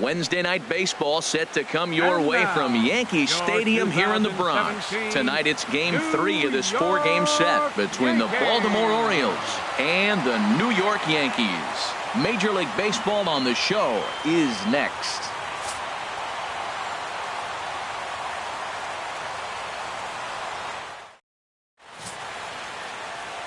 Wednesday night baseball set to come your way from Yankee Stadium here in the Bronx. Tonight it's Game 3 of this 4-game set between the Baltimore Orioles and the New York Yankees. Major League Baseball on the show is next.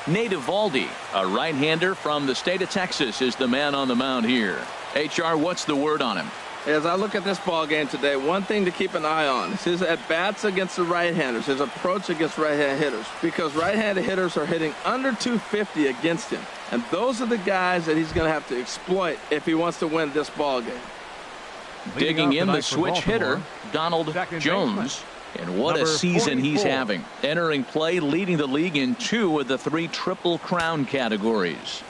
Nate Eovaldi, a right-hander from the state of Texas, is the man on the mound here. HR, what's the word on him? As I look at this ball game today, one thing to keep an eye on is his at-bats against the right-handers, his approach against right-hand hitters, because right-handed hitters are hitting under 250 against him, and those are the guys that he's going to have to exploit if he wants to win this ball game. Digging in the switch hitter, Donald Jones. And what a season he's having. Entering play, leading the league in 2 of the 3 Triple Crown categories.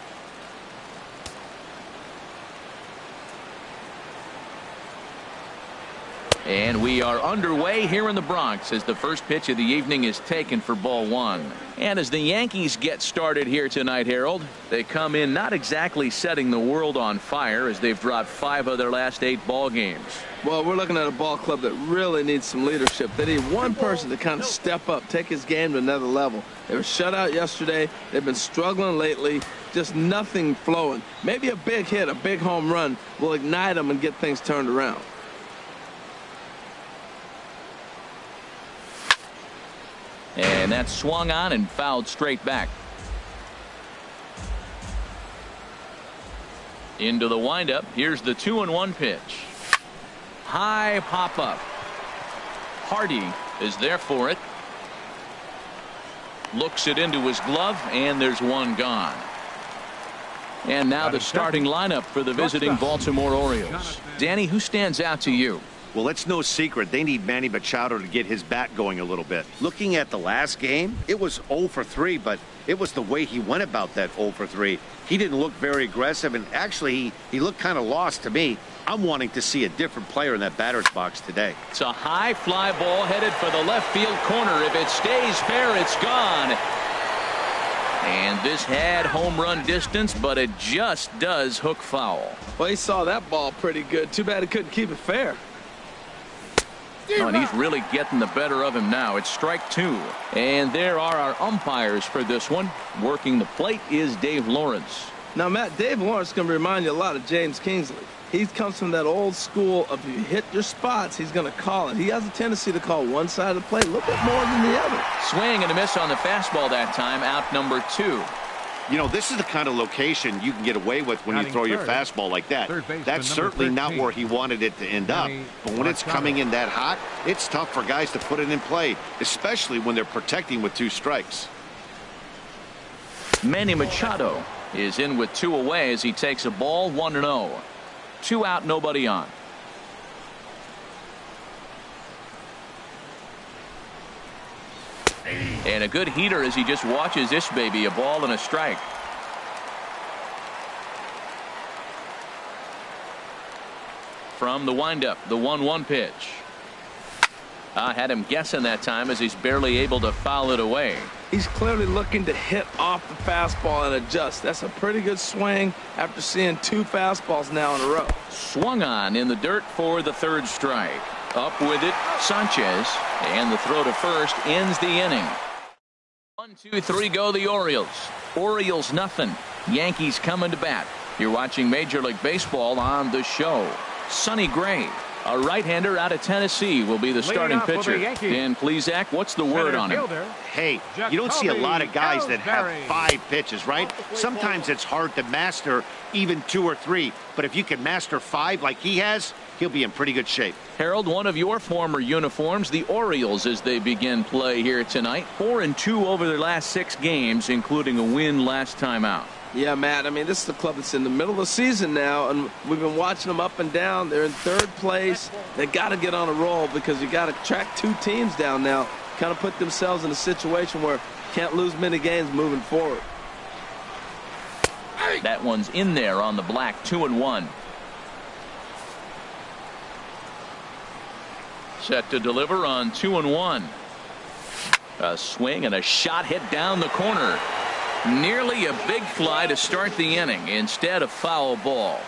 And we are underway here in the Bronx as the first pitch of the evening is taken for ball 1. And as the Yankees get started here tonight, Harold, they come in not exactly setting the world on fire as they've dropped 5 of their last 8 ball games. Well, we're looking at a ball club that really needs some leadership. They need one person to kind of step up, take his game to another level. They were shut out yesterday. They've been struggling lately. Just nothing flowing. Maybe a big hit, a big home run will ignite them and get things turned around. And that's swung on and fouled straight back. Into the windup. Here's the 2-1 pitch. High pop up. Hardy is there for it. Looks it into his glove, and there's one gone. And now the starting lineup for the visiting Baltimore Orioles. Danny, who stands out to you? Well, it's no secret they need Manny Machado to get his bat going a little bit. Looking at the last game, it was 0 for 3, but it was the way he went about that 0 for 3. He didn't look very aggressive, and actually he looked kind of lost to me. I'm wanting to see a different player in that batter's box today. It's a high fly ball headed for the left field corner. If it stays fair, it's gone. And this had home run distance, but it just does hook foul. Well, he saw that ball pretty good. Too bad he couldn't keep it fair. Oh, and he's really getting the better of him now. It's strike 2. And there are our umpires for this one. Working the plate is Dave Lawrence. Now, Matt, Dave Lawrence is going to remind you a lot of James Kingsley. He comes from that old school of you hit your spots, he's going to call it. He has a tendency to call one side of the plate a little bit more than the other. Swing and a miss on the fastball that time. Out number 2. You know, this is the kind of location you can get away with when you throw your fastball like that. That's certainly not where he wanted it to end up. But when it's coming in that hot, it's tough for guys to put it in play, especially when they're protecting with 2 strikes. Manny Machado is in with 2 away as he takes a ball 1-0. 2 out, nobody on. And a good heater as he just watches this baby, a ball and a strike. From the windup, the 1-1 pitch. Had him guessing that time as he's barely able to foul it away. He's clearly looking to hit off the fastball and adjust. That's a pretty good swing after seeing 2 fastballs now in a row. Swung on in the dirt for the 3rd strike. Up with it, Sanchez, and the throw to first ends the inning. 1, 2, 3 go the Orioles. Orioles nothing. Yankees coming to bat. You're watching Major League Baseball on the show. Sonny Gray, a right-hander out of Tennessee, will be the starting pitcher. Dan Plesac, what's the word on him? Hey, you don't see a lot of guys that have 5 pitches, right? Sometimes it's hard to master even 2 or 3, but if you can master 5 like he has, he'll be in pretty good shape. Harold, one of your former uniforms, the Orioles, as they begin play here tonight. 4-2 over their last 6 games, including a win last time out. Yeah, Matt, I mean, this is the club that's in the middle of the season now, and we've been watching them up and down. They're in 3rd place. They got to get on a roll because you got to track 2 teams down now, kind of put themselves in a situation where can't lose many games moving forward. That one's in there on the black. 2-1. Set to deliver on 2-1. A swing and a shot hit down the corner. Nearly a big fly to start the inning. Instead, a foul ball.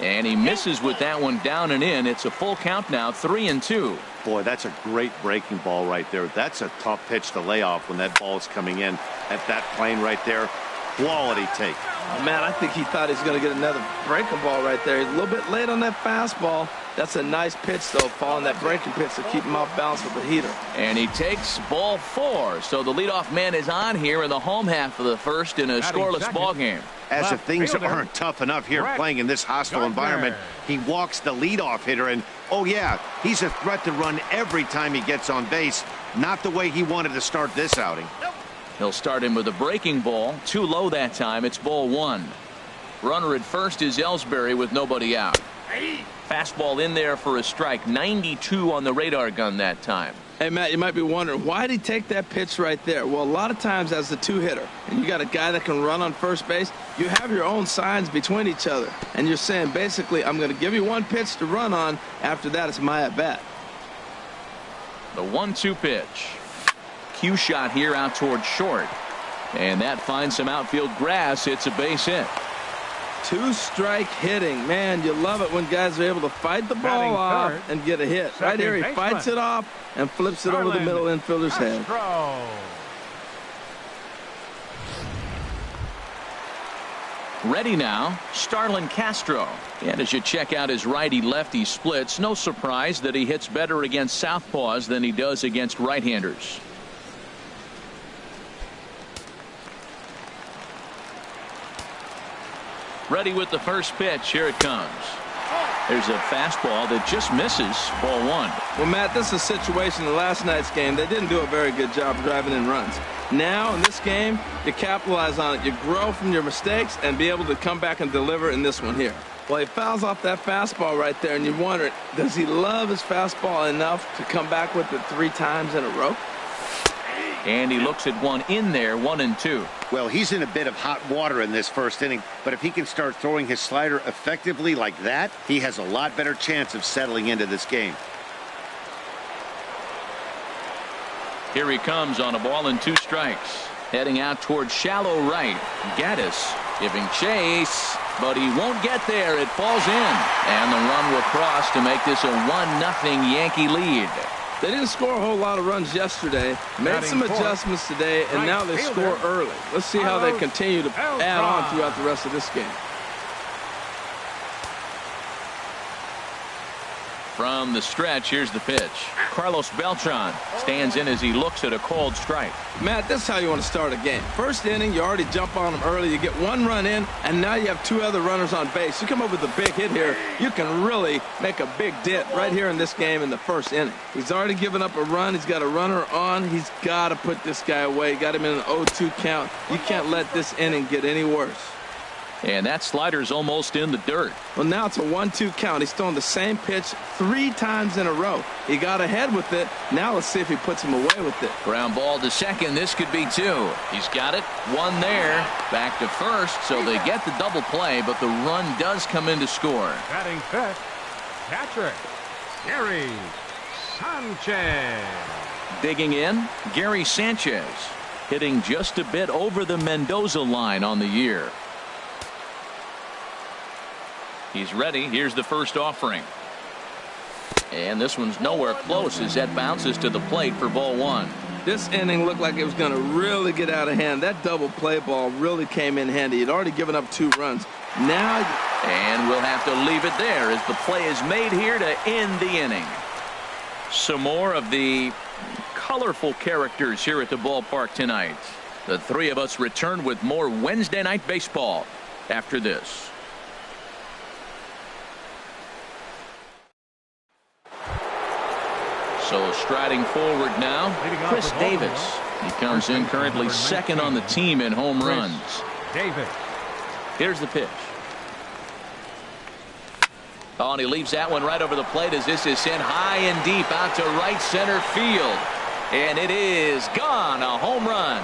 And he misses with that one down and in. It's a full count now, 3-2. Boy, that's a great breaking ball right there. That's a tough pitch to lay off when that ball is coming in at that plane right there. Quality take. Oh, man, I think he thought he was going to get another breaking ball right there. He's a little bit late on that fastball. That's a nice pitch, though, following that breaking pitch to keep him off balance with the heater. And he takes ball 4. So the leadoff man is on here in the home half of the first in a scoreless ball game. As if things aren't tough enough here playing in this hostile environment, he walks the leadoff hitter, and oh yeah, he's a threat to run every time he gets on base. Not the way he wanted to start this outing. He'll start him with a breaking ball. Too low that time. It's ball 1. Runner at first is Ellsbury with nobody out. Fastball in there for a strike. 92 on the radar gun that time. Hey, Matt, you might be wondering, why did he take that pitch right there? Well, a lot of times as the two-hitter, and you got a guy that can run on first base, you have your own signs between each other. And you're saying, basically, I'm going to give you one pitch to run on. After that, it's my at-bat. The 1-2 pitch. Cue shot here out towards short. And that finds some outfield grass. It's a base hit. Two-strike hitting. Man, you love it when guys are able to fight the ball off and get a hit. Right here, he fights it off and flips it over the middle infielder's head. Ready now, Starlin Castro. And as you check out his righty-lefty splits, no surprise that he hits better against southpaws than he does against right-handers. Ready with the first pitch. Here it comes. There's a fastball that just misses. Ball 1. Well, Matt, this is a situation in last night's game. They didn't do a very good job of driving in runs. Now, in this game, you capitalize on it. You grow from your mistakes and be able to come back and deliver in this one here. Well, he fouls off that fastball right there, and you wonder, does he love his fastball enough to come back with it 3 times in a row? And he looks at one in there, 1-2. Well, he's in a bit of hot water in this first inning, but if he can start throwing his slider effectively like that, he has a lot better chance of settling into this game. Here he comes on a ball and 2 strikes. Heading out towards shallow right. Gaddis giving chase, but he won't get there. It falls in. And the run will cross to make this a 1-0 Yankee lead. They didn't score a whole lot of runs yesterday, made some adjustments today, and now they score early. Let's see how they continue to add on throughout the rest of this game. From the stretch, here's the pitch. Carlos Beltran stands in as he looks at a called strike. Matt, this is how you want to start a game. First inning, you already jump on them early. You get 1 run in, and now you have 2 other runners on base. You come up with a big hit here, you can really make a big dent right here in this game in the first inning. He's already given up a run. He's got a runner on. He's got to put this guy away. Got him in an 0-2 count. You can't let this inning get any worse. And that slider's almost in the dirt. Well, now it's a 1-2 count. He's throwing the same pitch 3 times in a row. He got ahead with it. Now let's see if he puts him away with it. Ground ball to second. This could be 2. He's got it. 1 there. Back to first. So they get the double play, but the run does come in to score. Batting fifth, catcher, Gary Sanchez. Digging in, Gary Sanchez. Hitting just a bit over the Mendoza line on the year. He's ready. Here's the first offering. And this one's nowhere close as that bounces to the plate for ball 1. This inning looked like it was going to really get out of hand. That double play ball really came in handy. He'd already given up 2 runs. Now, and we'll have to leave it there as the play is made here to end the inning. Some more of the colorful characters here at the ballpark tonight. The 3 of us return with more Wednesday Night Baseball after this. So striding forward now, Chris Davis. He comes in currently second on the team in home runs. Davis. Here's the pitch. Oh, and he leaves that one right over the plate as this is sent high and deep out to right center field. And it is gone. A home run.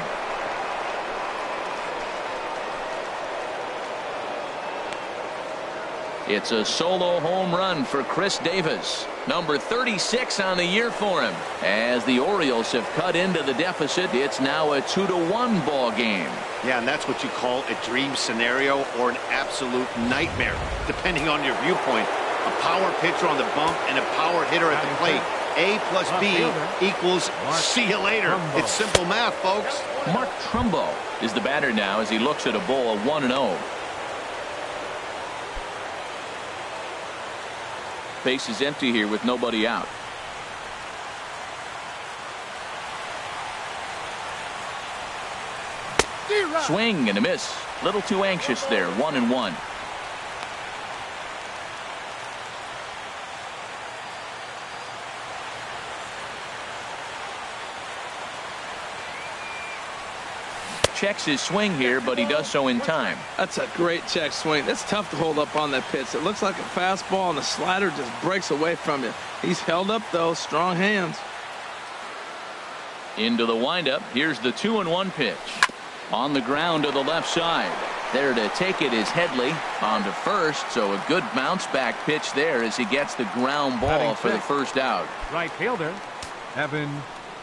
It's a solo home run for Chris Davis. Number 36 on the year for him. As the Orioles have cut into the deficit, it's now a 2-1 ball game. Yeah, and that's what you call a dream scenario or an absolute nightmare, depending on your viewpoint. A power pitcher on the bump and a power hitter at the plate. A plus B equals see you later. It's simple math, folks. Mark Trumbo is the batter now as he looks at a ball of 1-0. Base is empty here with nobody out. Swing and a miss. Little too anxious there. 1-1. Checks his swing here, but he does so in time. That's a great check swing. It's tough to hold up on that pitch. It looks like a fastball, and the slider just breaks away from you. He's held up, though. Strong hands. Into the windup. Here's the 2-1 pitch. On the ground to the left side. There to take it is Headley on to first, so a good bounce back pitch there as he gets the ground ball for the first out. Right fielder, Evan.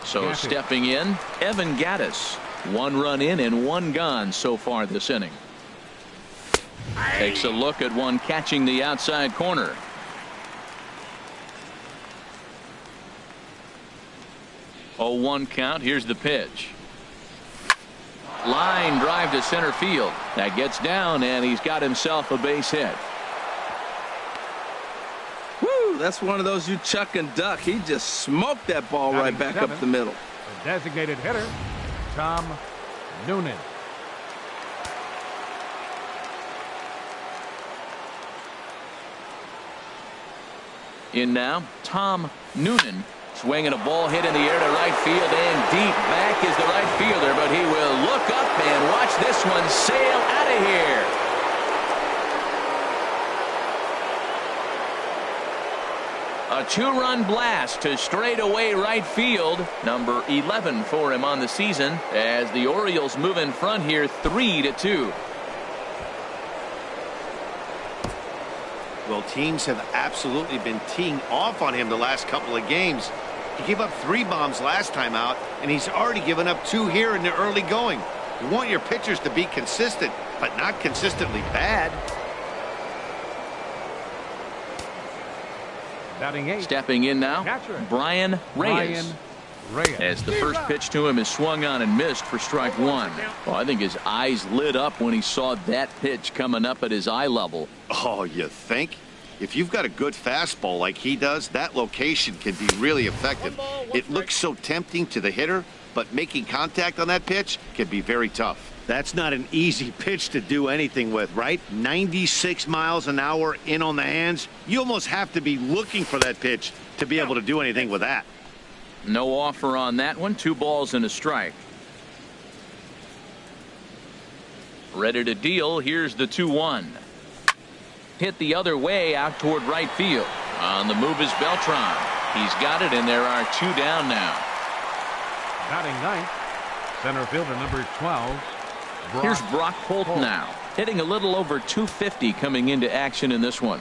So Gaddis. Stepping in, Evan Gaddis. 1 run in and 1 gone so far this inning. Takes a look at one catching the outside corner. Oh, 1 count. Here's the pitch. Line drive to center field. That gets down, and he's got himself a base hit. Woo, that's one of those you chuck and duck. He just smoked that ball right back up the middle. The designated hitter, Tom Noonan. In now, Tom Noonan. Swinging a ball hit in the air to right field and deep. Back is the right fielder, but he will look up and watch this one sail out of here. A 2-run blast to straightaway right field. Number 11 for him on the season as the Orioles move in front here 3-2. Well, teams have absolutely been teeing off on him the last couple of games. He gave up 3 bombs last time out, and he's already given up 2 here in the early going. You want your pitchers to be consistent, but not consistently bad. Batting 8. Stepping in now, Catcher. Brian Reyes. As the first pitch to him is swung on and missed for strike 1. Well, I think his eyes lit up when he saw that pitch coming up at his eye level. Oh, you think? If you've got a good fastball like he does, that location can be really effective. It looks so tempting to the hitter, but making contact on that pitch can be very tough. That's not an easy pitch to do anything with, right? 96 miles an hour in on the hands. You almost have to be looking for that pitch to be able to do anything with that. No offer on that one. 2 balls and a strike. Ready to deal. Here's the 2-1. Hit the other way out toward right field. On the move is Beltran. He's got it, and there are 2 down now. Batting 9th, center fielder number 12. Here's Brock Holt now, hitting a little over 250 coming into action in this one.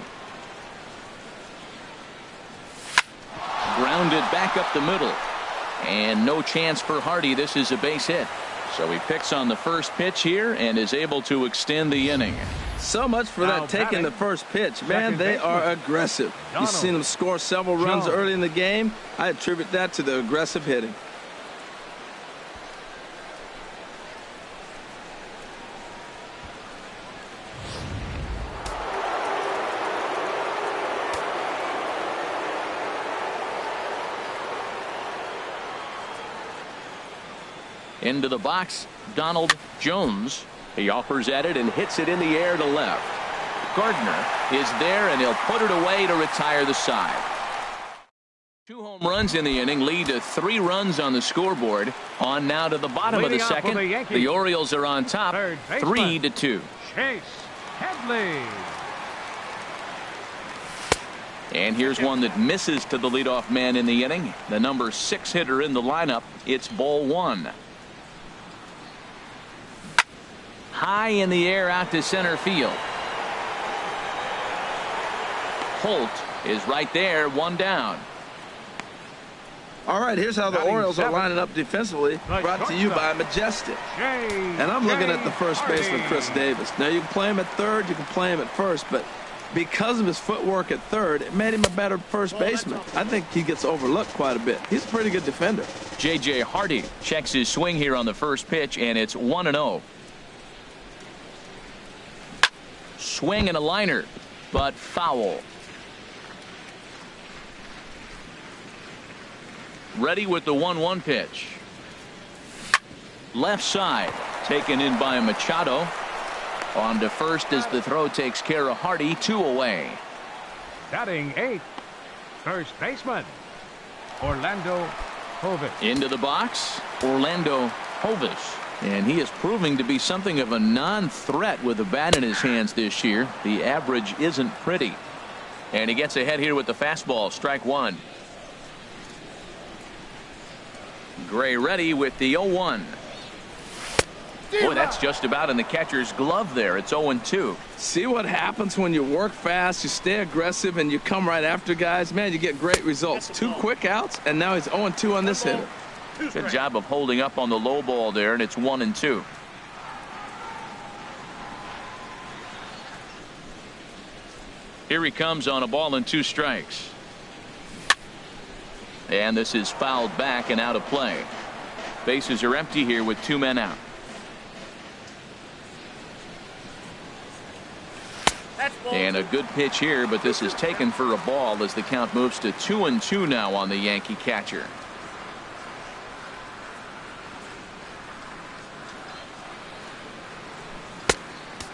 Grounded back up the middle. And no chance for Hardy. This is a base hit. So he picks on the first pitch here and is able to extend the inning. So much for that taking the first pitch. Man, they are aggressive. You've seen them score several runs early in the game. I attribute that to the aggressive hitting. Into the box, Donald Jones. He offers at it and hits it in the air to left. Gardner is there, and he'll put it away to retire the side. 2 home runs in the inning lead to 3 runs on the scoreboard. On now to the bottom of the second. The Orioles are on top, 3-2. Chase Headley. And here's one that misses to the leadoff man in the inning. The number 6 hitter in the lineup. It's ball 1. High in the air out to center field. Holt is right there, one down. All right, here's how the Batting Orioles are seventh. lining up defensively, brought to you by Majestic. And I'm looking at the first baseman, Chris Davis. Now, you can play him at third, you can play him at first, but because of his footwork at third, it made him a better first baseman. I think he gets overlooked quite a bit. He's a pretty good defender. J.J. Hardy checks his swing here on the first pitch, and it's 1-0. Swing and a liner, but foul. Ready with the 1-1 pitch. Left side, taken in by Machado. On to first as the throw takes care of Hardy, 2 away. Batting 8th, first baseman, Orlando Hovis. Into the box, Orlando Hovis. And he is proving to be something of a non-threat with the bat in his hands this year. The average isn't pretty. And he gets ahead here with the fastball, strike one. Gray ready with the 0-1. Boy, that's just about in the catcher's glove there. It's 0-2. See what happens when you work fast, you stay aggressive, and you come right after guys? Man, you get great results. 2 quick outs, and now he's 0-2 on this hitter. Good job of holding up on the low ball there, and it's 1-2. Here he comes on a ball and 2 strikes. And this is fouled back and out of play. Bases are empty here with 2 men out. And a good pitch here, but this is taken for a ball as the count moves to 2-2 now on the Yankee catcher.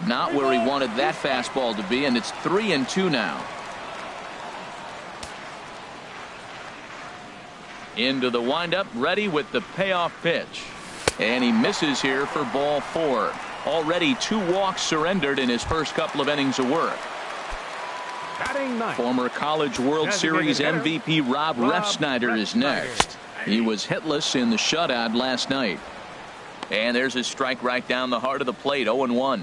Not where he wanted that fastball to be, and it's 3-2 now. Into the windup, ready with the payoff pitch. And he misses here for ball 4. Already 2 walks surrendered in his first couple of innings of work. Batting 9th. Former College World Series MVP Rob Refsnyder is next. He was hitless in the shutout last night. And there's a strike right down the heart of the plate, 0-1.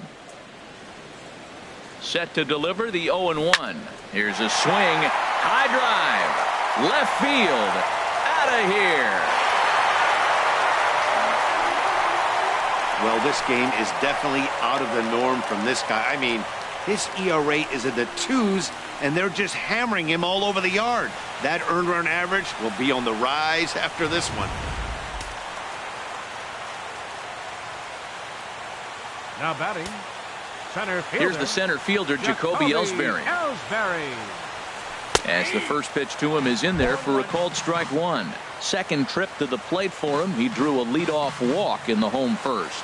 Set to deliver the 0-1. Here's a swing, high drive, left field, out of here. Well, this game is definitely out of the norm from this guy. I mean, his ERA is in the 2s, and they're just hammering him all over the yard. That earned run average will be on the rise after this one. Now batting, center fielder. Here's the center fielder, Jacoby Ellsbury. As the first pitch to him is in there for a called strike one. Second trip to the plate for him. He drew a leadoff walk in the home first.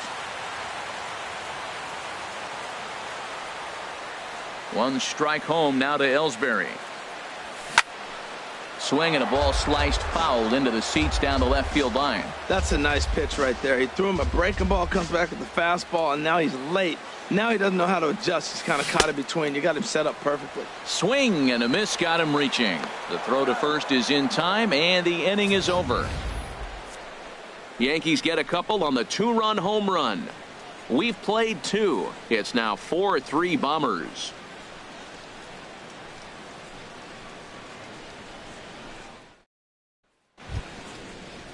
One strike home now to Ellsbury. Swing and a ball sliced foul into the seats down the left field line. That's a nice pitch right there. He threw him a breaking ball, comes back with the fastball, and now he's late. Now he doesn't know how to adjust. He's kind of caught in between. You got him set up perfectly. Swing and a miss got him reaching. The throw to first is in time, and the inning is over. Yankees get a couple on the 2-run home run. We've played 2. It's now 4-3 Bombers.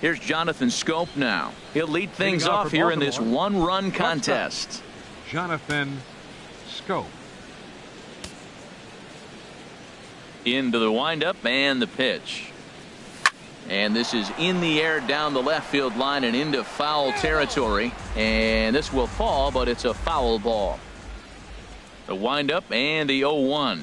Here's Jonathan Scope now. He'll lead things off here in this 1-run contest. Jonathan Scope. Into the windup and the pitch. And this is in the air down the left field line and into foul territory. And this will fall, but it's a foul ball. The windup and the 0-1.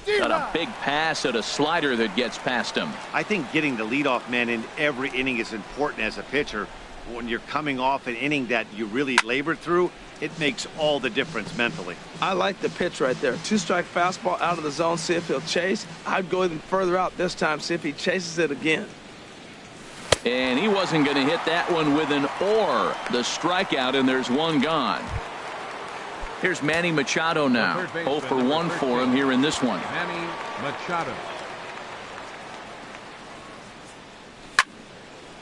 Got a big pass at a slider that gets past him. I think getting the leadoff man in every inning is important as a pitcher. When you're coming off an inning that you really labored through, it makes all the difference mentally. I like the pitch right there. 2-strike fastball out of the zone, see if he'll chase. I'd go even further out this time, see if he chases it again. And he wasn't going to hit that one with an or. The strikeout, and there's one gone. Here's Manny Machado now. 0 for 1 for him here in this one. Manny Machado.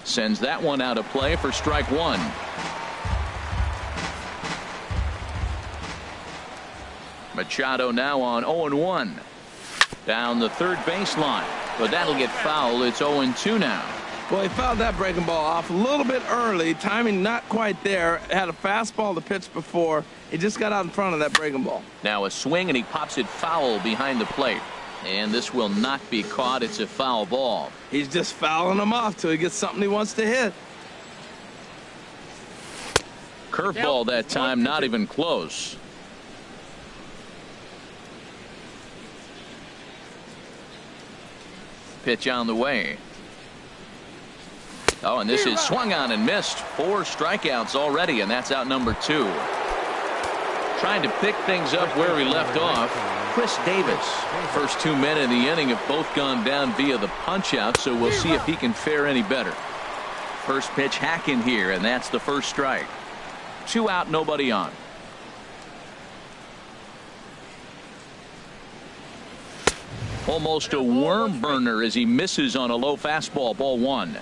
Sends that one out of play for strike one. Machado now on 0-1. Down the third baseline, but that'll get fouled. It's 0-2 now. Well, he fouled that breaking ball off a little bit early. Timing not quite there. Had a fastball to pitch before. He just got out in front of that breaking ball. Now a swing, and he pops it foul behind the plate. And this will not be caught. It's a foul ball. He's just fouling him off till he gets something he wants to hit. Curveball that time, not even close. Pitch on the way. Oh, and this is swung on and missed. 4 strikeouts already, and that's out number 2. Trying to pick things up where he left off. Chris Davis. First 2 men in the inning have both gone down via the punch out, so we'll see if he can fare any better. First pitch hacking here, and that's the first strike. 2 out, nobody on. Almost a worm burner as he misses on a low fastball. Ball 1.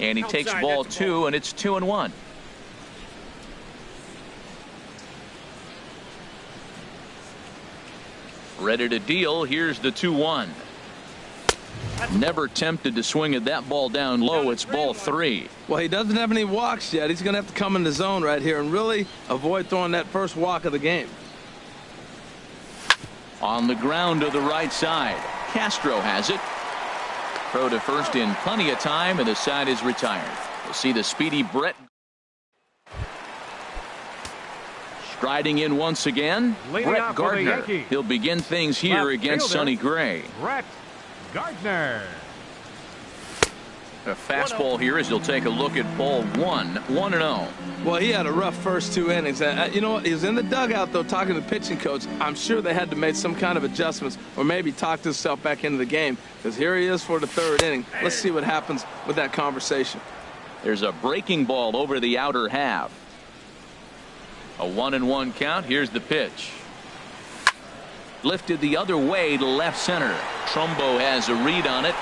And he takes ball 2, and it's 2-1. Ready to deal. Here's the 2-1. Never tempted to swing at that ball down low. It's ball 3. Well, he doesn't have any walks yet. He's going to have to come in the zone right here and really avoid throwing that first walk of the game. On the ground to the right side. Castro has it. Throw to first in plenty of time, and the side is retired. We'll see the speedy Brett striding in once again. Brett Gardner. He'll begin things here against Sonny Gray. Brett Gardner. A fastball here as he'll take a look at ball 1. 1-0. Well, he had a rough first 2 innings. You know what? He was in the dugout, though, talking to the pitching coach. I'm sure they had to make some kind of adjustments or maybe talked himself back into the game, because here he is for the 3rd inning. Let's see what happens with that conversation. There's a breaking ball over the outer half. A 1-1 count. Here's the pitch. Lifted the other way to left center. Trumbo has a read on it.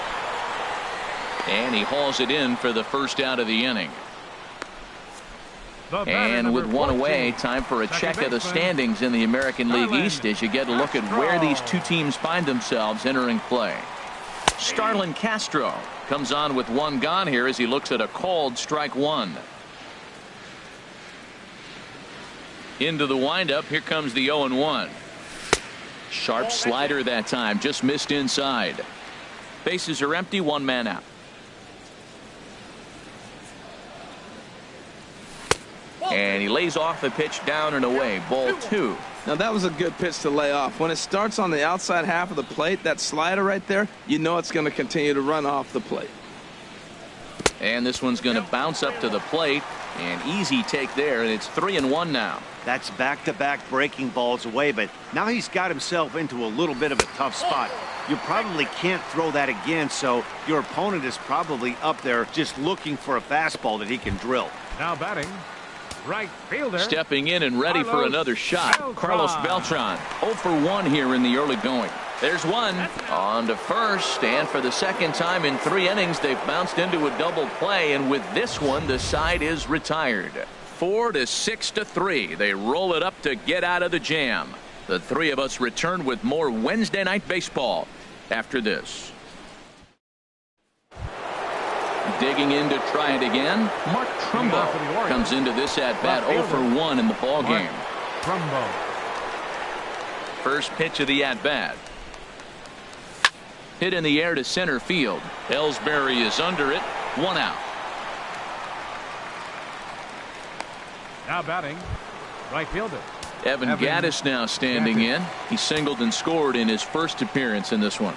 And he hauls it in for the first out of the inning. And with 1 away, time for a check of the standings in the American League East as you get a look at where these 2 teams find themselves entering play. Starlin Castro comes on with 1 gone here as he looks at a called strike 1. Into the windup. Here comes the 0-1. Sharp slider that time, just missed inside. Bases are empty, 1 man out. And he lays off a pitch down and away. Ball 2. Now, that was a good pitch to lay off. When it starts on the outside half of the plate, that slider right there, you know it's going to continue to run off the plate. And this one's going to bounce up to the plate. An easy take there, and it's 3-1 now. That's back-to-back breaking balls away, but now he's got himself into a little bit of a tough spot. You probably can't throw that again, so your opponent is probably up there just looking for a fastball that he can drill. Now batting, right fielder. Stepping in and ready for another shot. Carlos Beltran. 0 for 1 here in the early going. There's 1 on to first, and for the 2nd time in 3 innings, they've bounced into a double play, and with this one, the side is retired. 4-6-3. They roll it up to get out of the jam. The 3 of us return with more Wednesday night baseball after this. Digging in to try it again. Mark Trumbo comes into this at bat 0 for 1 in the ball game. Trumbo. First pitch of the at bat. Hit in the air to center field. Ellsbury is under it. 1 out. Now batting, right fielder. Evan Gattis now standing in. He singled and scored in his first appearance in this one.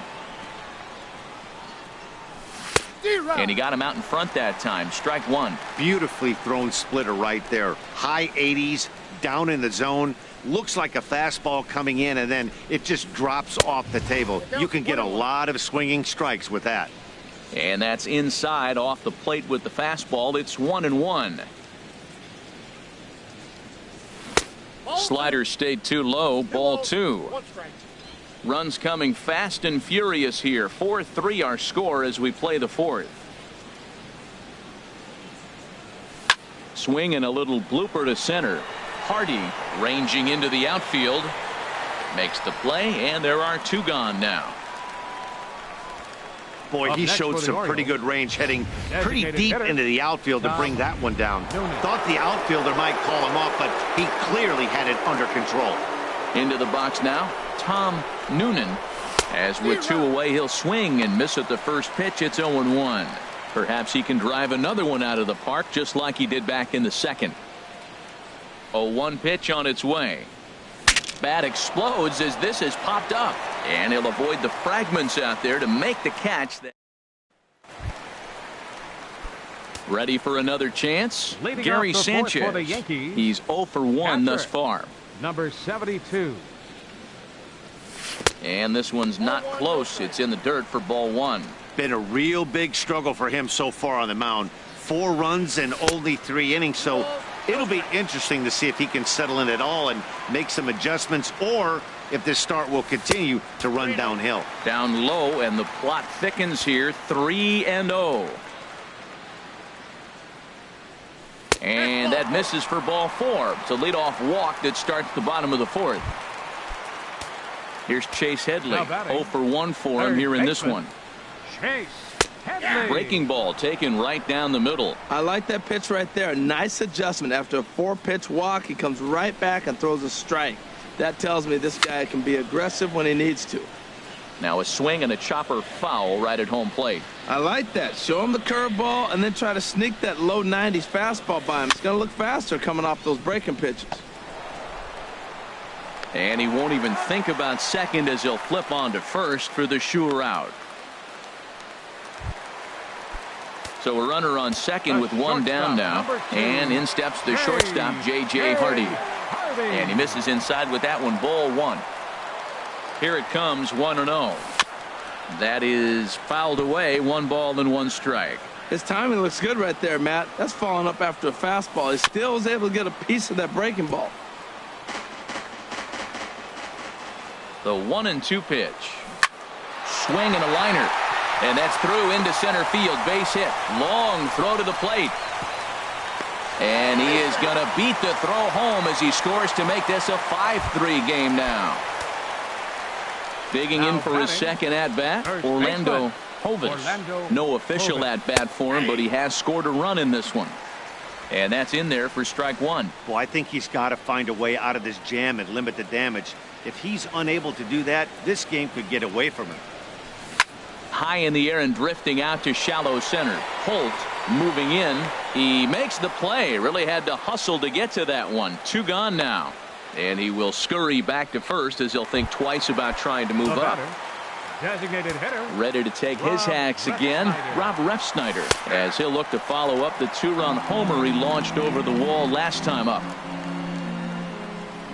And he got him out in front that time. Strike 1. Beautifully thrown splitter right there. High 80s, down in the zone. Looks like a fastball coming in, and then it just drops off the table. You can get a lot of swinging strikes with that. And that's inside off the plate with the fastball. It's 1-1. Slider stayed too low. Ball 2. Runs coming fast and furious here. 4-3 our score as we play the 4th. Swing and a little blooper to center. Hardy ranging into the outfield. Makes the play, and there are 2 gone now. Boy, he showed some pretty good range heading pretty deep into the outfield to bring that one down. Thought the outfielder might call him off, but he clearly had it under control. Into the box now, Tom Noonan. As with 2 away, he'll swing and miss at the first pitch. It's 0-1. Perhaps he can drive another one out of the park just like he did back in the second. 0-1 pitch on its way. Bat explodes as this has popped up, and he'll avoid the fragments out there to make the catch. Ready for another chance? Leading Gary off the fourth Sanchez. for the Yankees, He's 0 for 1 thus far. number 72. And this one's not close. It's in the dirt for ball 1. Been a real big struggle for him so far on the mound. 4 runs in only 3 innings, so it'll be interesting to see if he can settle in at all and make some adjustments, or if this start will continue to run downhill. Down low, and the plot thickens here. 3-0. And that misses for ball 4. It's a leadoff walk that starts the bottom of the 4th. Here's Chase Headley. 0 for 1 for him here in this one. Chase Headley. Breaking ball taken right down the middle. I like that pitch right there. A nice adjustment. After a 4-pitch walk, he comes right back and throws a strike. That tells me this guy can be aggressive when he needs to. Now a swing and a chopper foul right at home plate. I like that. Show him the curveball and then try to sneak that low 90s fastball by him. It's going to look faster coming off those breaking pitches. And he won't even think about second as he'll flip on to first for the sure out. So a runner on second with 1 down now. And in steps the shortstop, J.J. Hardy. And he misses inside with that one. Ball 1. Here it comes, 1-0. That is fouled away. 1 ball and 1 strike. His timing looks good right there, Matt. That's following up after a fastball. He still was able to get a piece of that breaking ball. The 1-2 pitch. Swing and a liner. And that's through into center field. Base hit. Long throw to the plate. And he is going to beat the throw home as he scores to make this a 5-3 game now. Digging in for his second at-bat, Orlando Hovis. No official at-bat for him, but he has scored a run in this one. And that's in there for strike 1. Well, I think he's got to find a way out of this jam and limit the damage. If he's unable to do that, this game could get away from him. High in the air and drifting out to shallow center. Holt moving in. He makes the play. Really had to hustle to get to that one. 2 gone now. And he will scurry back to first as he'll think twice about trying to move up. Designated hitter. Ready to take his hacks again, Rob Refsnyder, as he'll look to follow up the 2-run homer he launched over the wall last time up.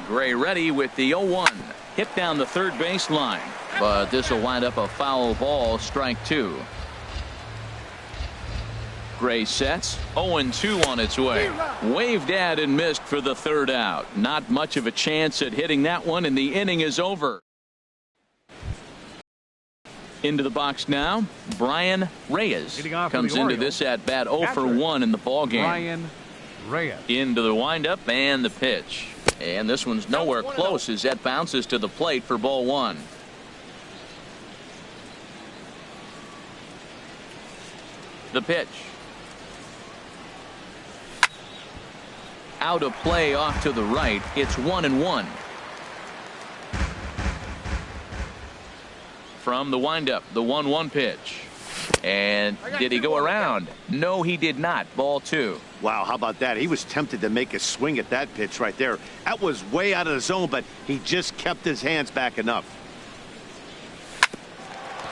Gray ready with the 0-1. Hit down the third baseline, but this will wind up a foul ball, strike 2. Gray sets, 0-2 on its way. Waved at and missed for the 3rd out. Not much of a chance at hitting that one, and the inning is over. Into the box now, Brian Reyes comes into this at bat 0 for 1 in the ball game. Brian Reyes. Into the windup and the pitch. And this one's nowhere close as that bounces to the plate for ball 1. The pitch. Out of play off to the right. It's 1-1. From the windup, the 1-1 pitch. And did he go around? No, he did not. Ball 2. Wow, how about that? He was tempted to make a swing at that pitch right there. That was way out of the zone, but he just kept his hands back enough.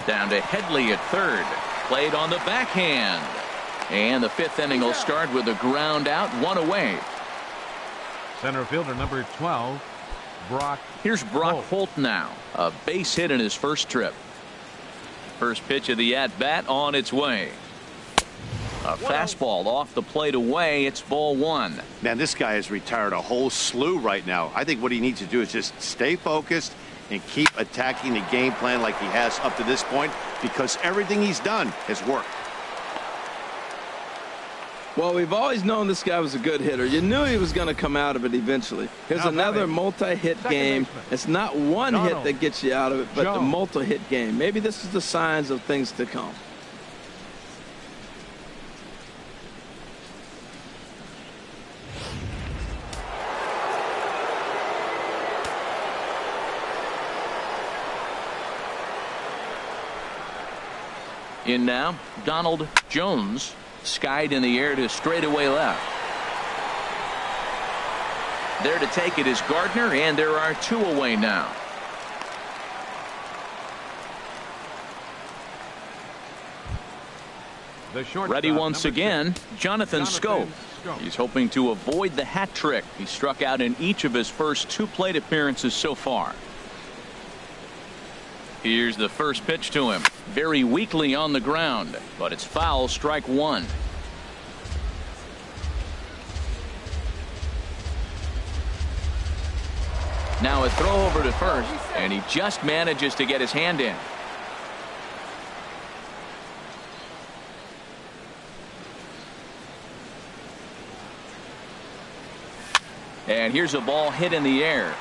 Down to Headley at third. Played on the backhand. And the 5th inning will start with a ground out, 1 away. Center fielder number 12, Brock. Here's Brock Holt now. A base hit in his first trip. First pitch of the at-bat on its way. A fastball off the plate away. It's ball 1. Man, this guy has retired a whole slew right now. I think what he needs to do is just stay focused and keep attacking the game plan like he has up to this point, because everything he's done has worked. Well, we've always known this guy was a good hitter. You knew he was going to come out of it eventually. Here's another multi-hit game. It's not one hit that gets you out of it, but the multi-hit game. Maybe this is the signs of things to come. In now, Donald Jones, skied in the air to straightaway left. There to take it is Gardner, and there are 2 away now. Ready once again, Jonathan Schoop. He's hoping to avoid the hat trick. He struck out in each of his first 2 plate appearances so far. Here's the first pitch to him. Very weakly on the ground, but it's foul, strike 1. Now a throw over to first, and he just manages to get his hand in. And here's a ball hit in the air.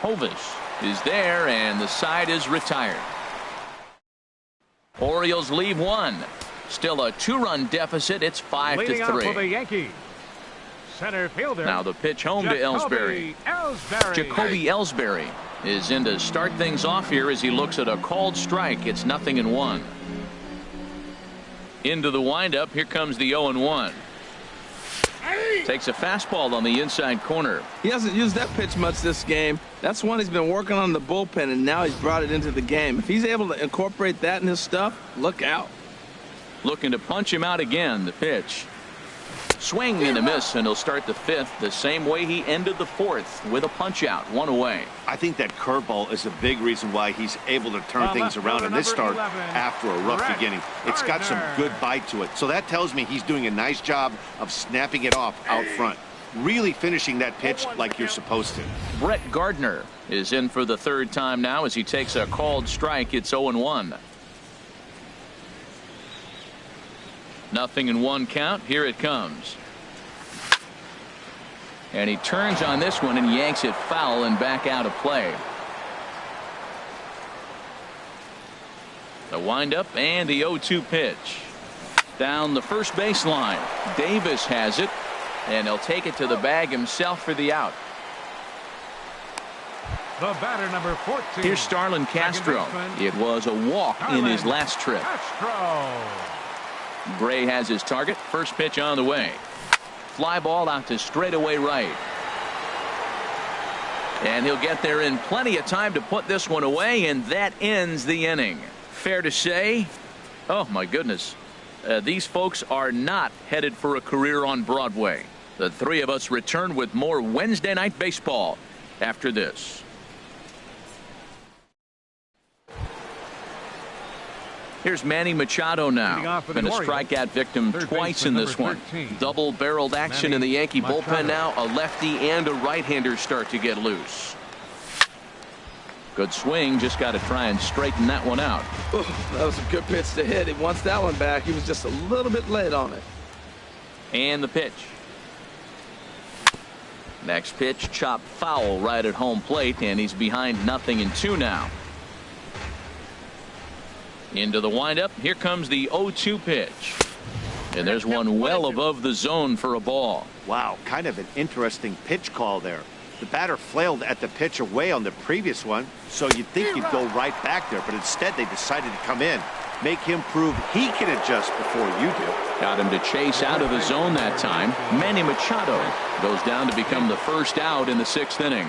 Hovis is there, and the side is retired. Orioles leave 1. Still a 2-run deficit. It's 5-3. For the Yankees, center fielder. Now the pitch home to Ellsbury. Jacoby Ellsbury is in to start things off here as he looks at a called strike. It's 0-1. Into the windup. Here comes the 0-1. Takes a fastball on the inside corner. He hasn't used that pitch much this game. That's one he's been working on the bullpen, and now he's brought it into the game. If he's able to incorporate that in his stuff, look out. Looking to punch him out again. The pitch. Swing and a miss, and he'll start the 5th the same way he ended the 4th, with a punch out, 1 away. I think that curveball is a big reason why he's able to turn things around in this start after a rough beginning. It's got some good bite to it. So that tells me he's doing a nice job of snapping it off out front. Really finishing that pitch like you're supposed to. Brett Gardner is in for the 3rd time now as he takes a called strike. It's 0-1. 0-1 count. Here it comes. And he turns on this one and yanks it foul and back out of play. The windup and the 0-2 pitch. Down the first baseline. Davis has it, and he'll take it to the bag himself for the out. The batter, number 14. Here's Starlin Castro. It was a walk in his last trip. Gray has his target. First pitch on the way. Fly ball out to straightaway right. And he'll get there in plenty of time to put this one away, and that ends the inning. Fair to say, oh my goodness, these folks are not headed for a career on Broadway. The 3 of us return with more Wednesday Night Baseball after this. Here's Manny Machado now. Been a strikeout victim twice in this one. Double-barreled action in the Yankee bullpen now. A lefty and a right-hander start to get loose. Good swing. Just got to try and straighten that one out. Ooh, that was a good pitch to hit. He wants that one back. He was just a little bit late on it. And the pitch. Next pitch, chop foul right at home plate, and he's behind 0-2 now. Into the windup. Here comes the 0-2 pitch. And there's one well above the zone for a ball. Wow, kind of an interesting pitch call there. The batter flailed at the pitch away on the previous one, so you'd think he'd go right back there, but instead they decided to come in, make him prove he can adjust before you do. Got him to chase out of the zone that time. Manny Machado goes down to become the first out in the 6th inning.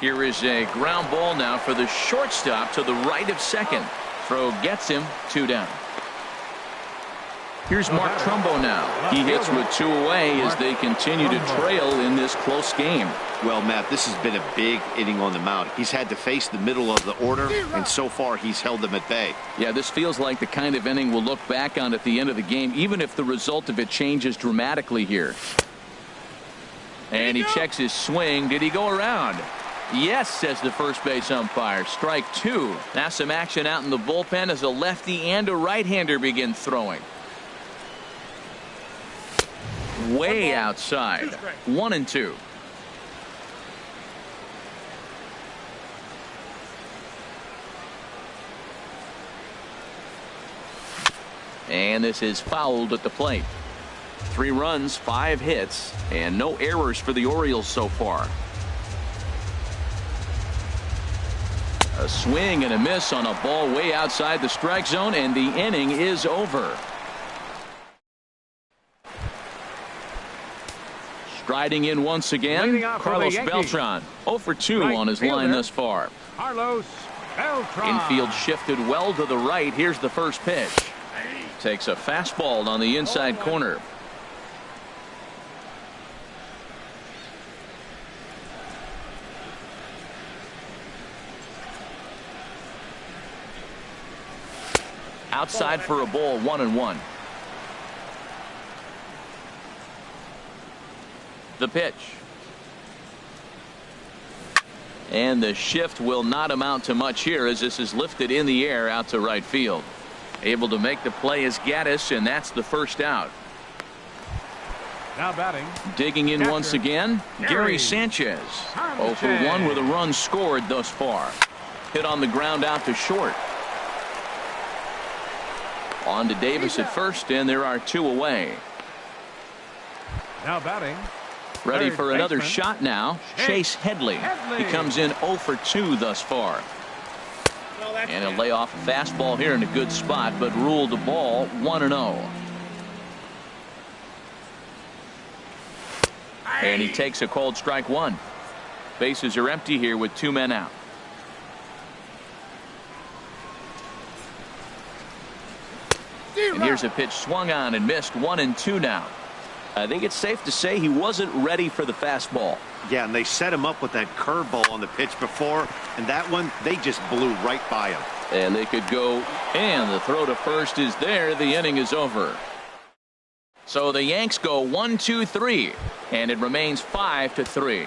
Here is a ground ball now for the shortstop to the right of second. Throw gets him, 2 down. Here's Mark Trumbo now. He hits with 2 away as they continue to trail in this close game. Well, Matt, this has been a big inning on the mound. He's had to face the middle of the order, and so far he's held them at bay. Yeah, this feels like the kind of inning we'll look back on at the end of the game, even if the result of it changes dramatically here. And he checks his swing. Did he go around? Yes, says the first base umpire. Strike two. Now some action out in the bullpen as a lefty and a right-hander begin throwing. Way outside. 1-2. And this is fouled at the plate. 3 runs, 5 hits, and no errors for the Orioles so far. A swing and a miss on a ball way outside the strike zone, and the inning is over. Striding in once again, Carlos Beltran. 0 for 2 on his line thus far. Carlos Beltran. Infield shifted well to the right. Here's the first pitch. Takes a fastball on the inside corner. Outside for a ball, 1-1. The pitch. And the shift will not amount to much here as this is lifted in the air out to right field. Able to make the play is Gaddis, and that's the first out. Now batting. Digging in once again, Gary Sanchez. 0 for 1 with a run scored thus far. Hit on the ground out to short. On to Davis at first, and there are 2 away. Now batting. Ready for another shot now. Chase Headley. He comes in 0 for 2 thus far. And he'll lay off a fastball here in a good spot, but ruled the ball 1-0. And he takes a called strike 1. Bases are empty here with 2 men out. And here's a pitch swung on and missed. 1-2 now. I think it's safe to say he wasn't ready for the fastball. Yeah, and they set him up with that curveball on the pitch before, and that one, they just blew right by him. And they could go, and the throw to first is there. The inning is over. So the Yanks go 1-2-3, and it remains 5-3.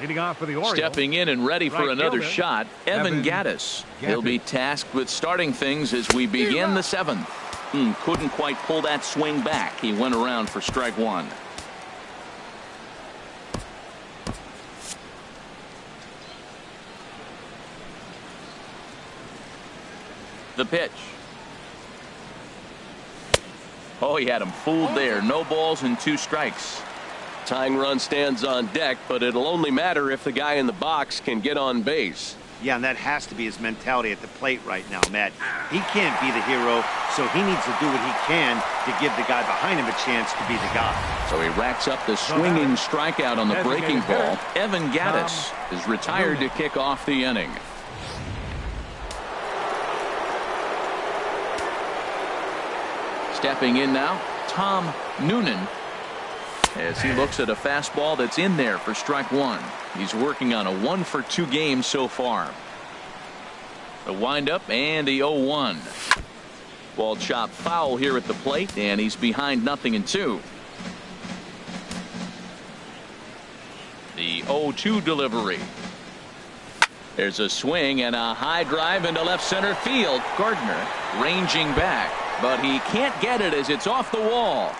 Leading off for the Orioles. Stepping in and ready for another shot, Evan Gaddis. He'll be tasked with starting things as we begin the 7th. Couldn't quite pull that swing back. He went around for strike 1. The pitch. Oh, he had him fooled there. No balls and 2 strikes. Tying run stands on deck, but it'll only matter if the guy in the box can get on base. Yeah, and that has to be his mentality at the plate right now, Matt. He can't be the hero, so he needs to do what he can to give the guy behind him a chance to be the guy. So he racks up the swinging strikeout on the breaking ball. Evan Gaddis is retired to kick off the inning. Stepping in now, Tom Noonan, as he looks at a fastball that's in there for strike 1. He's working on a 1 for 2 game so far. The windup and the 0-1. Ball chopped foul here at the plate, and he's behind 0-2. The 0-2 delivery. There's a swing and a high drive into left center field. Gardner ranging back, but he can't get it as it's off the wall.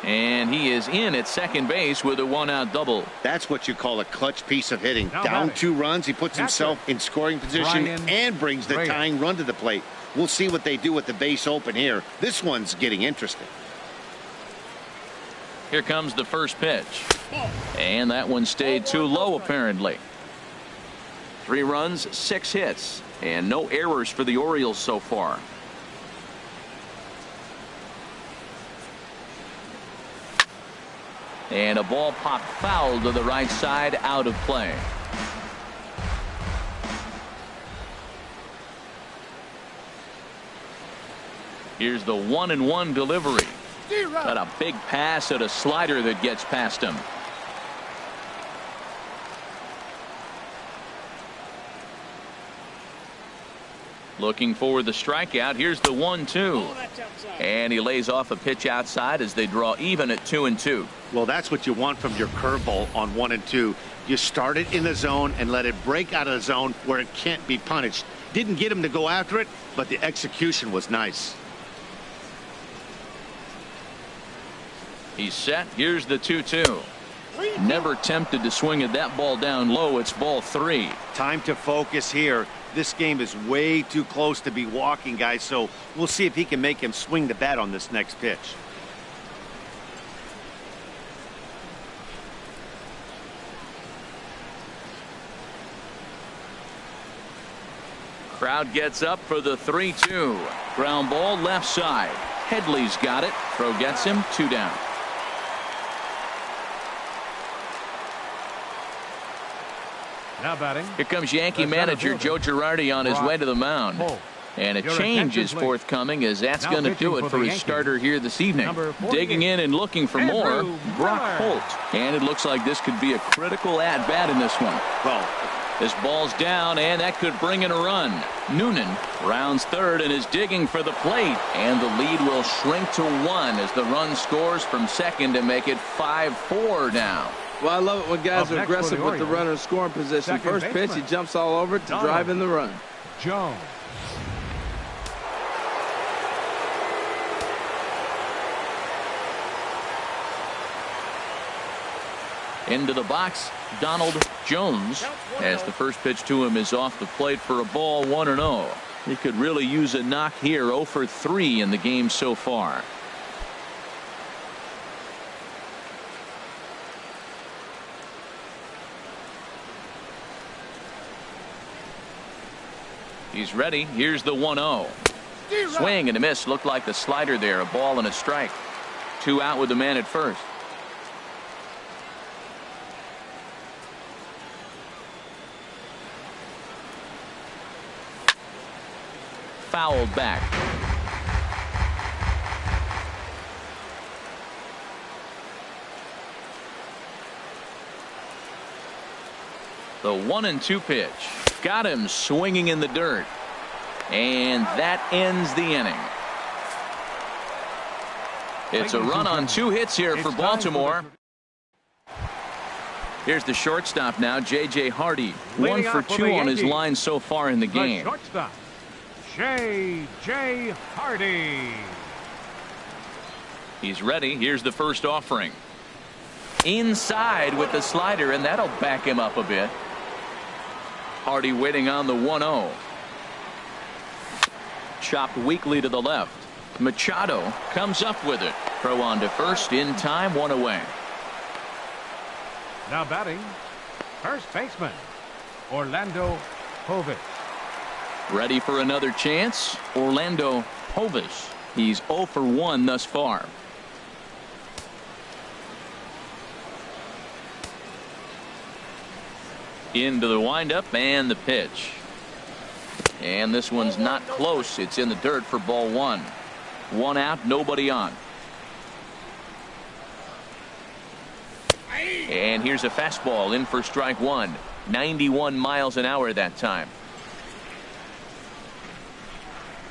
And he is in at second base with a 1-out double. That's what you call a clutch piece of hitting. Down 2 runs, he puts himself in scoring position and brings the tying run to the plate. We'll see what they do with the base open here. This one's getting interesting. Here comes the first pitch. And that one stayed too low apparently. 3 runs, 6 hits, and no errors for the Orioles so far. And a ball popped foul to the right side, out of play. Here's the 1-1 delivery. Got a big pass at a slider that gets past him. Looking for the strikeout. Here's the 1-2. And he lays off a pitch outside as they draw even at 2-2. Well, that's what you want from your curveball on 1 and 2. You start it in the zone and let it break out of the zone where it can't be punished. Didn't get him to go after it, but the execution was nice. He's set. Here's the 2-2. Never tempted to swing at that ball down low. It's ball 3. Time to focus here. This game is way too close to be walking, guys, so we'll see if he can make him swing the bat on this next pitch. Crowd gets up for the 3-2. Ground ball left side. Headley's got it. Throw gets him. 2 down. Now batting. Here comes Yankee manager Joe Girardi on his way to the mound. And a change is forthcoming, as that's going to do it for his starter here this evening. Digging in and looking for more, Brock Holt. And it looks like this could be a critical at-bat in this one. Well, this ball's down, and that could bring in a run. Noonan rounds third and is digging for the plate. And the lead will shrink to 1 as the run scores from second to make it 5-4 now. Well, I love it when guys are aggressive with the runner in scoring position. First pitch, he jumps all over it to drive in the run. Jones. Into the box, Donald Jones, as the first pitch to him is off the plate for a ball, 1-0. He could really use a knock here. 0 for 3 in the game so far. He's ready. Here's the 1-0. Swing and a miss. Looked like the slider there. A ball and a strike. 2 out with the man at first. Fouled back. The 1-2 pitch. Got him swinging in the dirt. And that ends the inning. It's a run on 2 hits here for Baltimore. Here's the shortstop now, J.J. Hardy. 1 for 2 on his line so far in the game. Shortstop, J.J. Hardy. He's ready. Here's the first offering. Inside with the slider, and that'll back him up a bit. Hardy waiting on the 1-0. Chopped weakly to the left. Machado comes up with it. Throw on to first in time, 1 away. Now batting, first baseman, Orlando Hovis. Ready for another chance, Orlando Hovis. He's 0 for 1 thus far. Into the windup and the pitch. And this one's not close. It's in the dirt for ball 1. 1 out, nobody on. And here's a fastball in for strike 1. 91 miles an hour that time.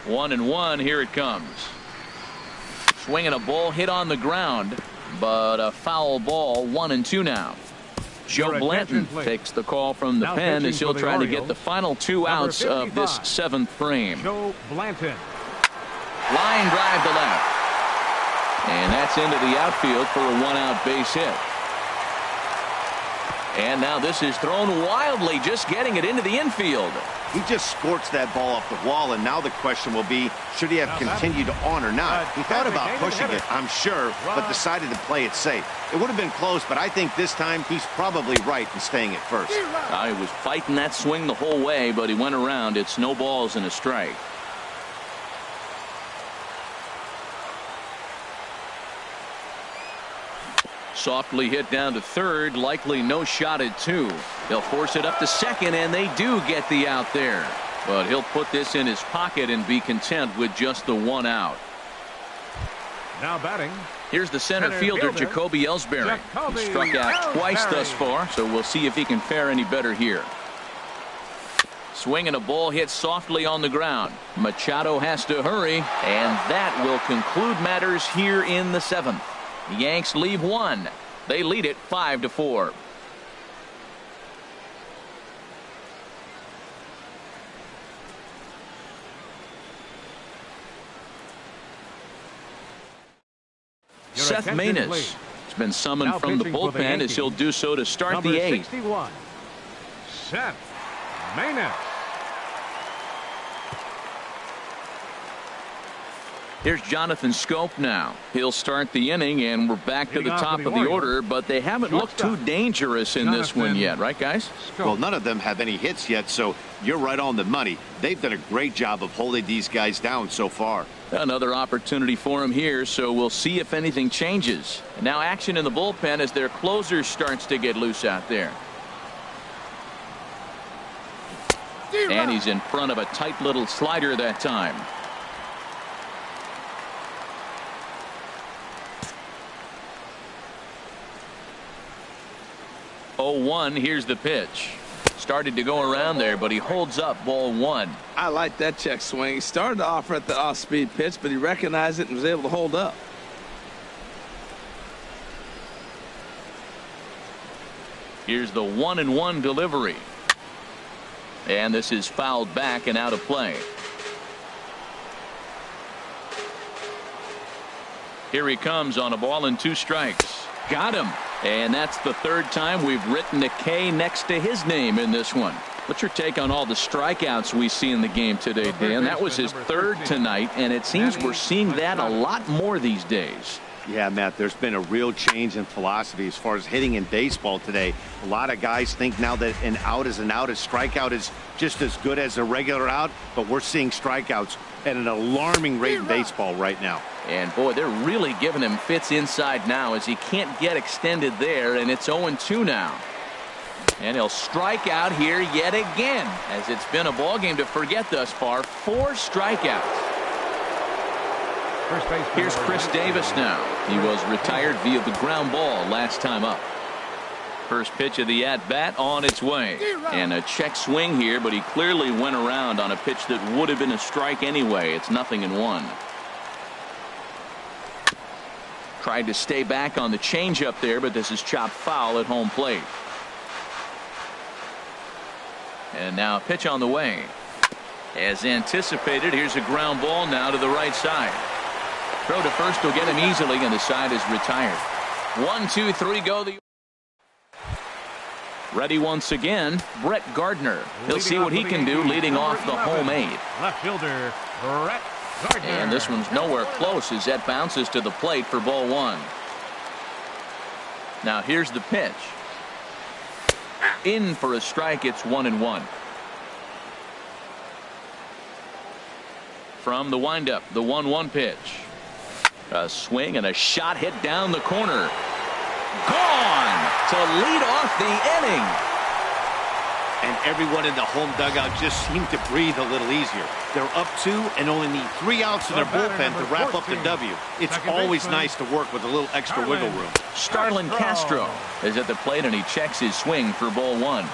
1-1. Here it comes. Swinging a ball hit on the ground, but a foul ball. 1-2 now. Joe Blanton takes the call from the pen as he'll try to get the final 2 outs of this 7th frame. Joe Blanton. Line drive to left. And that's into the outfield for a 1-out base hit. And now this is thrown wildly, just getting it into the infield. He just scorched that ball off the wall, and now the question will be, should he have continued on or not? He thought about pushing it, I'm sure, but decided to play it safe. It would have been close, but I think this time he's probably right in staying at first. He was fighting that swing the whole way, but he went around. It's no balls and a strike. Softly hit down to third, likely no shot at 2. They'll force it up to second, and they do get the out there. But he'll put this in his pocket and be content with just the 1 out. Now batting. Here's the center fielder, Jacoby Ellsbury. He struck out twice thus far, so we'll see if he can fare any better here. Swing and a ball hit softly on the ground. Machado has to hurry, and that will conclude matters here in the 7th. The Yanks leave one. They lead it 5-4. Seth Maness has been summoned from the bullpen as he'll do so to start the 8th. 61, Seth Maness. Here's Jonathan Scope now. He'll start the inning, and we're back to the top of the order, but they haven't looked too dangerous in this one yet, right, guys? Well, none of them have any hits yet, so you're right on the money. They've done a great job of holding these guys down so far. Another opportunity for him here, so we'll see if anything changes. And now action in the bullpen as their closer starts to get loose out there. And he's in front of a tight little slider that time. Oh, 1, here's the pitch. Started to go around there, but he holds up ball 1. I like that check swing. He started to offer at the off-speed pitch, but he recognized it and was able to hold up. Here's the 1-1 delivery. And this is fouled back and out of play. Here he comes on a ball and 2 strikes. Got him. And that's the 3rd time we've written a K next to his name in this one. What's your take on all the strikeouts we see in the game today, Dan? That was his 3rd tonight, and it seems we're seeing that a lot more these days. Yeah, Matt, there's been a real change in philosophy as far as hitting in baseball today. A lot of guys think now that an out is an out, a strikeout is just as good as a regular out, but we're seeing strikeouts at an alarming rate in baseball right now. And boy, they're really giving him fits inside now as he can't get extended there, and it's 0-2 now. And he'll strike out here yet again, as it's been a ball game to forget thus far. 4 strikeouts. Here's Chris Davis now. He was retired via the ground ball last time up. First pitch of the at-bat on its way. And a check swing here, but he clearly went around on a pitch that would have been a strike anyway. It's 0-1. Tried to stay back on the changeup there, but this is chopped foul at home plate. And now a pitch on the way. As anticipated, here's a ground ball now to the right side. Throw to first will get him easily, and the side is retired. 1, 2, 3 go. Ready once again, Brett Gardner. He'll see what he can do leading off the home 8. Left fielder, Brett Gardner. And this one's nowhere close as that bounces to the plate for ball 1. Now here's the pitch. In for a strike. It's 1-1. From the windup, the 1-1 pitch. A swing and a shot hit down the corner. Gone to lead off the inning. And everyone in the home dugout just seemed to breathe a little easier. They're up 2 and only need 3 outs in their bullpen to wrap up the W. It's always nice to work with a little extra wiggle room. Starlin Castro is at the plate, and he checks his swing for ball 1.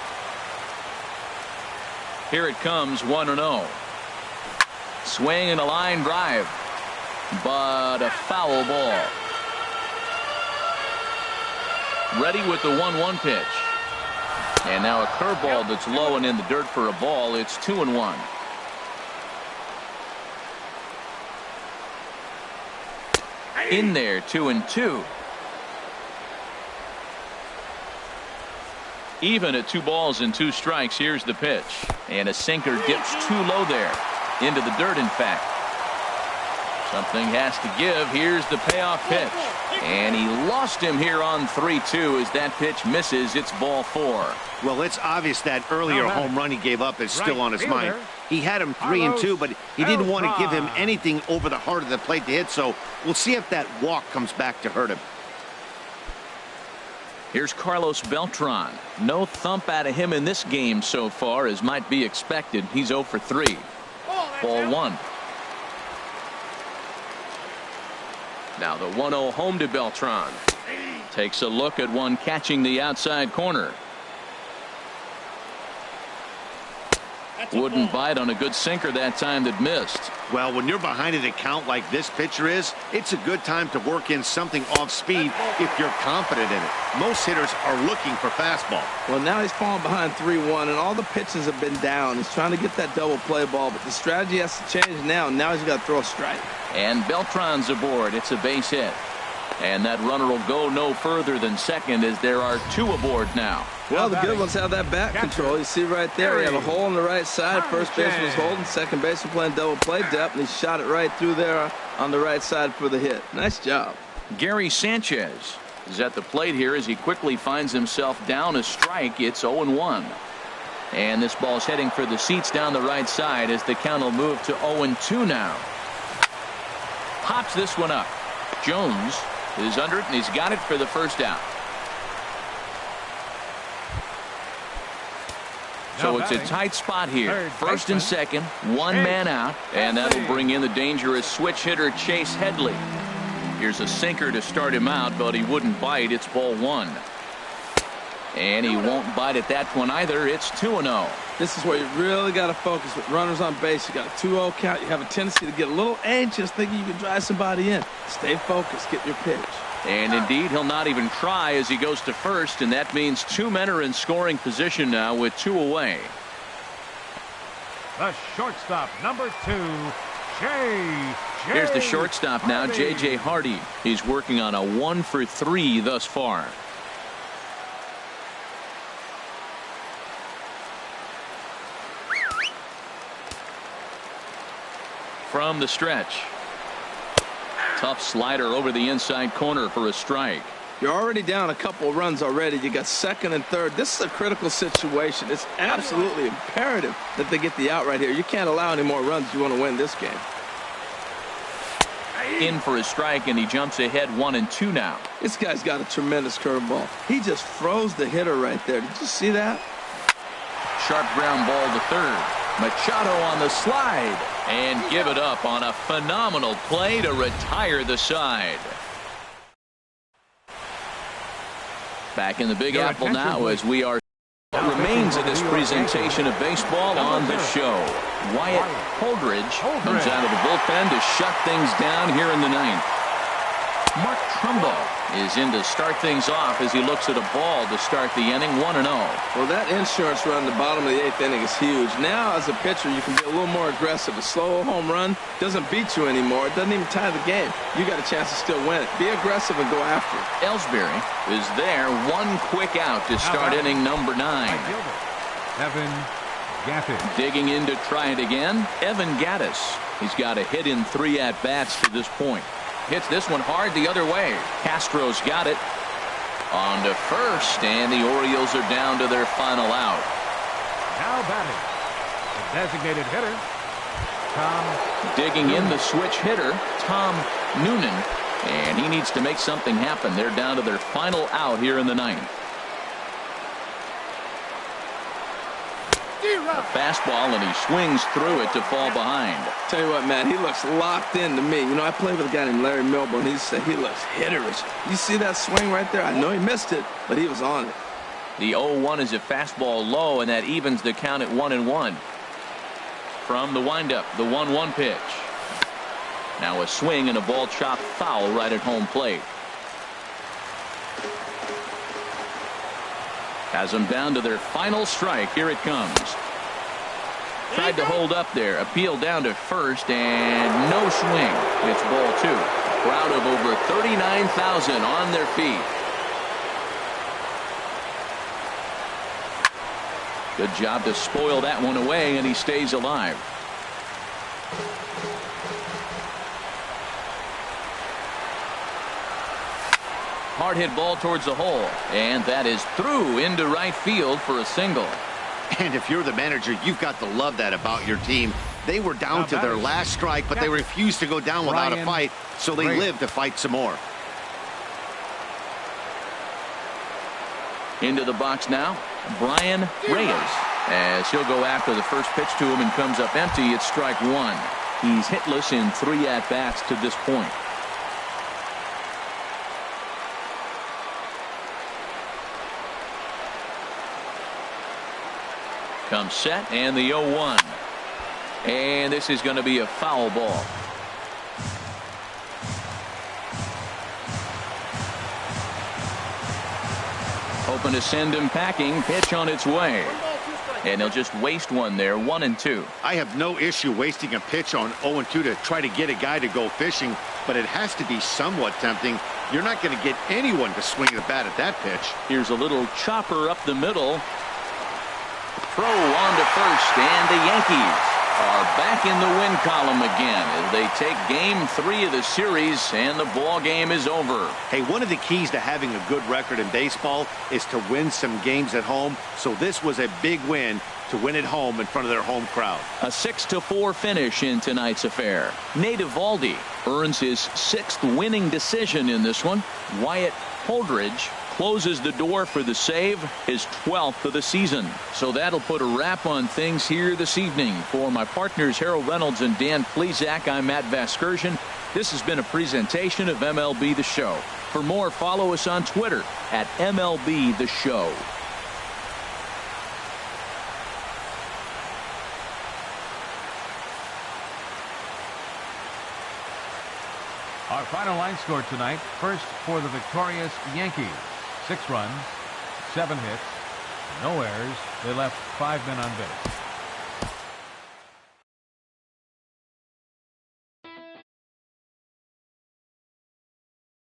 Here it comes, 1-0. Swing and a line drive, but a foul ball. Ready with the 1-1 pitch. And now a curveball that's low and in the dirt for a ball. It's 2-1. In there, 2-2. Even at 2 balls and 2 strikes. Here's the pitch. And a sinker dips too low there. Into the dirt, in fact. Something has to give. Here's the payoff pitch. And he lost him here on 3-2 as that pitch misses. It's ball 4. Well, it's obvious that earlier home run he gave up is still on his mind. He had him 3-2, but he didn't want to give him anything over the heart of the plate to hit, so we'll see if that walk comes back to hurt him. Here's Carlos Beltran. No thump out of him in this game so far, as might be expected. He's 0 for 3. Ball 1. Now the 1-0 home to Beltran. Takes a look at one catching the outside corner. Wouldn't bite on a good sinker that time that missed. Well, when you're behind an account like this pitcher is, it's a good time to work in something off speed if you're confident in it. Most hitters are looking for fastball. Well, now he's falling behind 3-1, and all the pitches have been down. He's trying to get that double play ball, but the strategy has to change now. Now he's got to throw a strike. And Beltran's aboard. It's a base hit. And that runner will go no further than second as there are two aboard now. Well, the good ones have that bat control. You see right there, you have a hole on the right side. First baseman's holding, second baseman playing double play depth, and he shot it right through there on the right side for the hit. Nice job. Gary Sanchez is at the plate here as he quickly finds himself down a strike. It's 0-1. And this ball's heading for the seats down the right side as the count will move to 0-2 now. Pops this one up. Jones is under it, and he's got it for the first out. So it's a tight spot here. First and second, one man out, and that'll bring in the dangerous switch hitter Chase Headley. Here's a sinker to start him out, but he wouldn't bite. It's ball one. And he won't bite at that one either. It's 2-0. This is where you really got to focus with runners on base. You got a 2-0 count. You have a tendency to get a little anxious thinking you can drive somebody in. Stay focused. Get your pitch. And indeed, he'll not even try as he goes to first, and that means two men are in scoring position now with two away. The shortstop, number 2, J.J. Here's the shortstop now, J.J. Hardy. He's working on a 1-for-3 thus far. From the stretch. Tough slider over the inside corner for a strike. You're already down a couple of runs already. You got second and third. This is a critical situation. It's absolutely imperative that they get the out right here. You can't allow any more runs if you want to win this game. In for a strike, and he jumps ahead 1-2 now. This guy's got a tremendous curveball. He just froze the hitter right there. Did you see that? Sharp ground ball to third. Machado on the slide and give it up on a phenomenal play to retire the side. Back in the Big Apple now as we are what remains of this presentation of baseball on the show. Wyatt Holdridge comes out of the bullpen to shut things down here in the ninth. Mark Trumbo is in to start things off as he looks at a ball to start the inning 1-0. Well, that insurance run in the bottom of the 8th inning is huge. Now, as a pitcher, you can be a little more aggressive. A slow home run doesn't beat you anymore. It doesn't even tie the game. You got a chance to still win it. Be aggressive and go after it. Ellsbury is there. One quick out to start inning number 9. Evan Gattis. Digging in to try it again, Evan Gattis. He's got a hit in 3 at-bats to this point. Hits this one hard the other way. Castro's got it. On to first, and the Orioles are down to their final out. Now batting, the designated hitter, Tom. Digging in the switch hitter, Tom Noonan. And he needs to make something happen. They're down to their final out here in the ninth. A fastball, and he swings through it to fall behind. Tell you what, man, he looks locked in to me. You know, I played with a guy named Larry Milburn. He said he looks hitterish. You see that swing right there? I know he missed it, but he was on it. The 0-1 is a fastball low, and that evens the count at 1-1. From the windup, the 1-1 pitch. Now a swing and a ball chopped foul right at home plate. Has them down to their final strike. Here it comes. Tried to hold up there. Appeal down to first, and no swing. It's ball 2. Crowd of over 39,000 on their feet. Good job to spoil that one away, and he stays alive. Hard hit ball towards the hole, and that is through into right field for a single. And if you're the manager, you've got to love that about your team. They were down to their last strike, but they refused to go down without a fight, so they lived to fight some more. Into the box now, Brian Reyes, as he'll go after the first pitch to him and comes up empty. It's strike 1. He's hitless in 3 at-bats to this point. Comes set and the 0-1. And this is going to be a foul ball. Hoping to send him packing. Pitch on its way. And he'll just waste one there. 1-2. I have no issue wasting a pitch on 0-2 to try to get a guy to go fishing, but it has to be somewhat tempting. You're not going to get anyone to swing the bat at that pitch. Here's a little chopper up the middle. Throw on to first, and the Yankees are back in the win column again as they take game 3 of the series, and the ball game is over. Hey, one of the keys to having a good record in baseball is to win some games at home. So this was a big win to win at home in front of their home crowd. A 6-4 finish in tonight's affair. Nate Eovaldi earns his 6th winning decision in this one. Wyatt Holdridge closes the door for the save, his 12th of the season. So that'll put a wrap on things here this evening. For my partners Harold Reynolds and Dan Plesac, I'm Matt Vasgersian. This has been a presentation of MLB The Show. For more, follow us on Twitter at MLB The Show. Our final line score tonight. First for the victorious Yankees. 6 runs, 7 hits, no errors. They left 5 men on base.